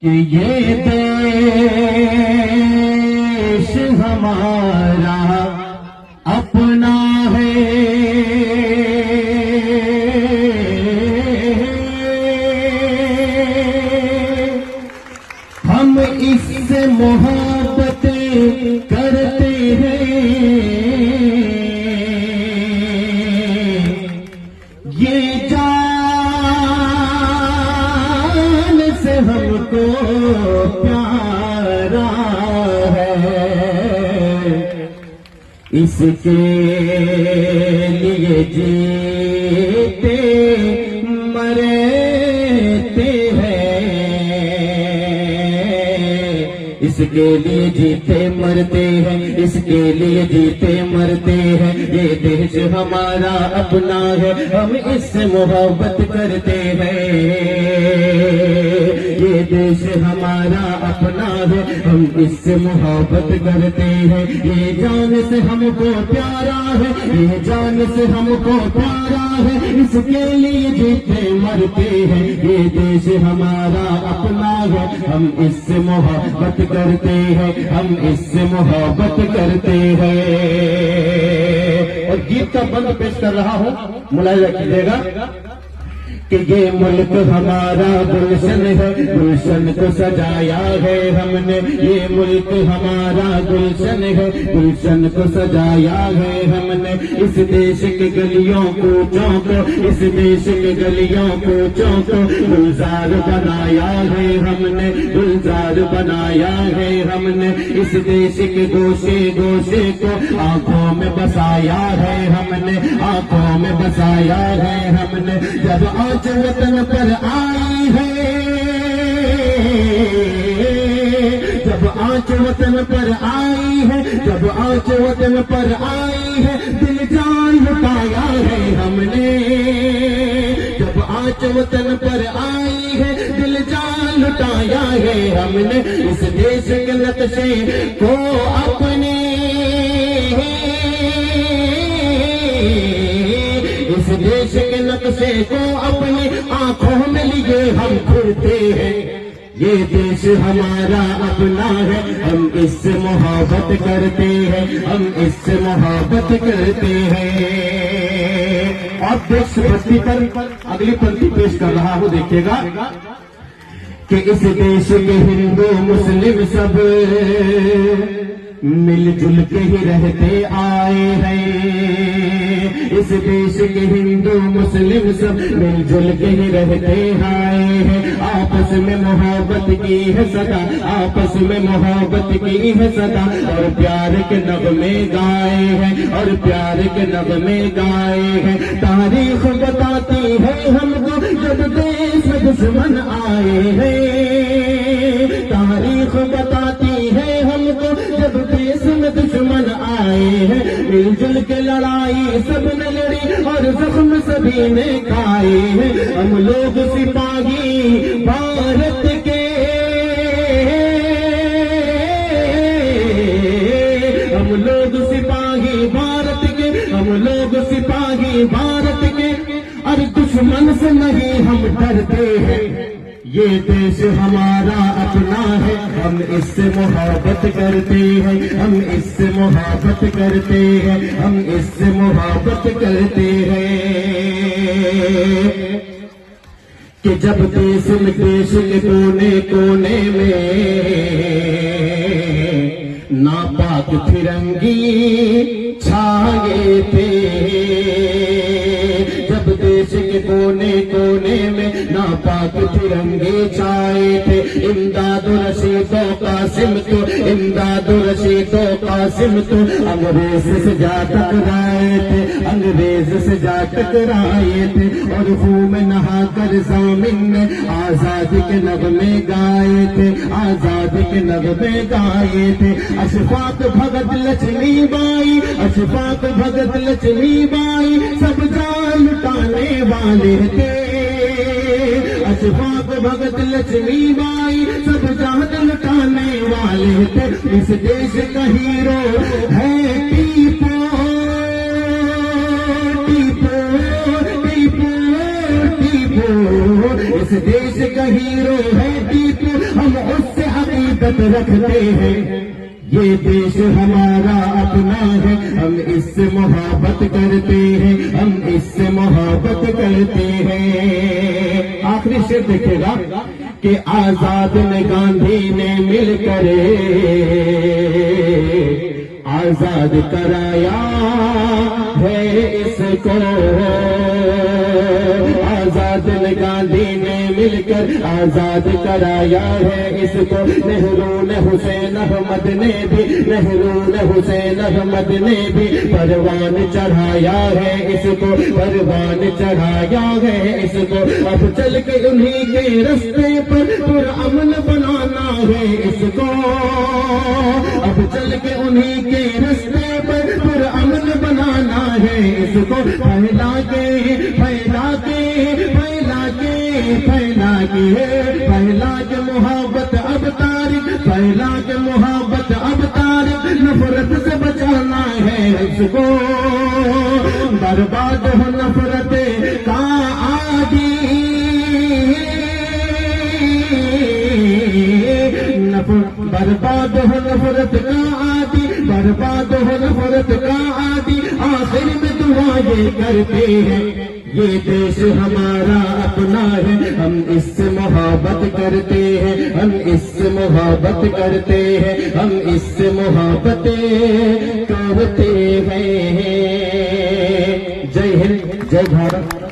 कि ये देश हमारा अपना है, हम इससे मोहब्बत करते हैं, ये जान से हमको प्यारा है, इसके लिए जीते मरते हैं, इसके लिए जीते मरते हैं, इसके लिए जीते मरते हैं। ये देश हमारा अपना है, हम इससे मोहब्बत करते हैं। ये देश हमारा अपना है, हम इससे मोहब्बत करते हैं। ये जान से हमको प्यारा है, ये जान से हमको प्यारा है, इसके लिए जीते मरते हैं। ये देश हमारा अपना है, हम इससे मोहब्बत करते हैं, हम इससे मोहब्बत करते हैं। और गीत का बंद पेश कर रहा हूं, मुलाहिजा कीजिएगा कि ये मुल्क हमारा गुलशन है, गुलशन को सजाया है हमने। ये मुल्क हमारा गुलशन है, गुलशन को सजाया है हमने। इस देश के गलियों कूचों को, इस देश के गलियों कूचों को गुलजार बनाया है हमने, गुलजार बनाया है हमने। इस देश के गोशे गोशे को आंखों में बसाया है हमने, आंखों में बसाया है हमने। जब आज वतन पर आई है, जब आँच वतन पर आई है, जब आँच वतन पर आई है, दिल जान लुटाया है हमने। जब आँच वतन पर आई है, दिल जान लुटाया है हमने। इस देश के नक्शे को अपने, इस देश के नक्शे को अपनी आंखों में लिए हम फिरते हैं। ये देश हमारा अपना है, हम इससे मोहब्बत करते हैं, हम इससे मोहब्बत करते हैं। और देशभक्ति पर अगली पंक्ति पेश कर रहा हूं, देखिएगा कि इस देश के हिंदू मुस्लिम सब मिलजुल के ही रहते आए हैं। इस देश के हिंदू मुस्लिम सब मिलजुल के ही रहते आए हैं। आपस में मोहब्बत की है सदा, आपस में मोहब्बत की है सदा। और प्यार के नगमे गाए हैं, और प्यार के नगमे गाए हैं। तारीख बताती है हमको जब देश में दुश्मन आए हैं, तारीख बताती है हमको जब देश में दुश्मन आए हैं। मिलजुल के लड़ाई सबने लड़ी और जख्म सभी ने खाए हैं। हम लोग सिपाही भारत के, हम लोग सिपाही भारत के, हम लोग सिपाही भारत के। और दुश्मन से नहीं हम डरते हैं। ये देश हमारा अपना है, हम इससे मोहब्बत करते हैं, हम इससे मोहब्बत करते हैं, हम इससे मोहब्बत करते हैं। कि जब देश के कोने कोने में नापाक फिरंगी छाए थे, जब देश के कोने कोने में नापाक तिरंगे छाए थे। इमदादुर रशीदो कासिम तो, इमदादुर रशीदो कासिम तो अंग्रेज से जा टकराए थे, अंग्रेज से जा टकराए थे। और खून में नहा कर ज़ामिन ने आजादी के नगमे गाए थे, आजादी के नगमे गाए थे। अशफाक भगत लक्ष्मीबाई, अशफाक भगत लक्ष्मीबाई सब जान लुटाने वाले थे। अशफाक भगत लक्ष्मीबाई सब जान लुटाने वाले थे। इस देश का हीरो है टीपू, टीपू, टीपू, टीपू। इस देश का हीरो है टीपू। हम इज्जत रखते हैं। ये देश हमारा अपना है, हम इससे मोहब्बत करते हैं, हम इससे मोहब्बत करते हैं। आखिरी शेर देखिएगा कि आजाद ने गांधी ने मिलकर आजाद कराया है इसको। आजाद ने गांधी ने मिलकर आजाद कराया है इसको। नेहरू ने हुसैन अहमद ने भी, नेहरू ने हुसैन अहमद ने भी परवान चढ़ाया है इसको, परवान चढ़ाया है इसको। अब चल के उन्हीं के रास्ते पर पुरअमन बनाना है इसको। अब चल के उन्हीं के रास्ते पर पुरअमन बनाना है इसको। फैला के फैला के फैला के फैला के फैला के मोहब्बत अब तारीख, फैला के मोहब्बत अब तारीख। नफरत से बचाना है इसको, बर्बाद हो नफरत का आदि। बर्बाद हो नफरत का आदि, बर्बाद हो नफरत का आदि। आखिर में दुआ ये करते हैं, ये देश हमारा अपना है, हम इससे मोहब्बत करते हैं, हम इससे मोहब्बत करते हैं, हम इससे मोहब्बत करते हैं। जय हिंद, जय भारत।